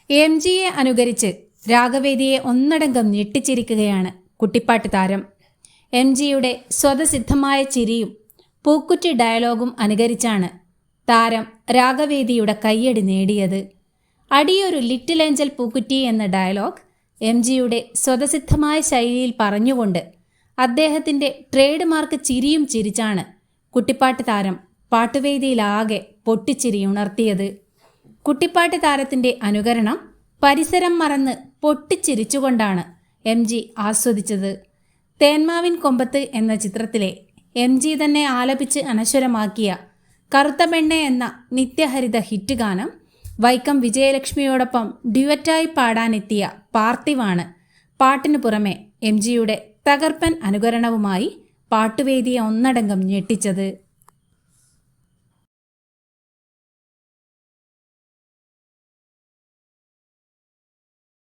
MGയെ അനുകരിച്ച് രാഗവേദിയെ ഒന്നടങ്കം ഞെട്ടിച്ചിരിക്കുകയാണ് കുട്ടിപ്പാട്ട് താരം. MGയുടെ സ്വതസിദ്ധമായ ചിരിയും പൂക്കുറ്റി ഡയലോഗും അനുകരിച്ചാണ് താരം രാഗവേദിയുടെ കയ്യടി നേടിയത്. അടിയൊരു ലിറ്റിൽ ഏഞ്ചൽ പൂക്കുറ്റി എന്ന ഡയലോഗ് MGയുടെ സ്വതസിദ്ധമായ ശൈലിയിൽ പറഞ്ഞുകൊണ്ട് അദ്ദേഹത്തിൻ്റെ ട്രേഡ് മാർക്ക് ചിരിയും ചിരിച്ചാണ് കുട്ടിപ്പാട്ട് താരം പാട്ടുവേദിയിലാകെ പൊട്ടിച്ചിരി ഉണർത്തിയത്. കുട്ടിപ്പാട്ട് താരത്തിൻ്റെ അനുകരണം പരിസരം മറന്ന് പൊട്ടിച്ചിരിച്ചുകൊണ്ടാണ് MG ആസ്വദിച്ചത്. തേന്മാവിൻ കൊമ്പത്ത് എന്ന ചിത്രത്തിലെ MG തന്നെ ആലപിച്ച് അനശ്വരമാക്കിയ കറുത്ത പെണ്ണെ എന്ന നിത്യഹരിത ഹിറ്റ് ഗാനം വൈക്കം വിജയലക്ഷ്മിയോടൊപ്പം ഡ്യുവറ്റായി പാടാനെത്തിയ പാർത്ഥിവാണ് പാട്ടിനു പുറമെ MGയുടെ തകർപ്പൻ അനുകരണവുമായി പാട്ടുവേദിയെ ഒന്നടങ്കം ഞെട്ടിച്ചത്.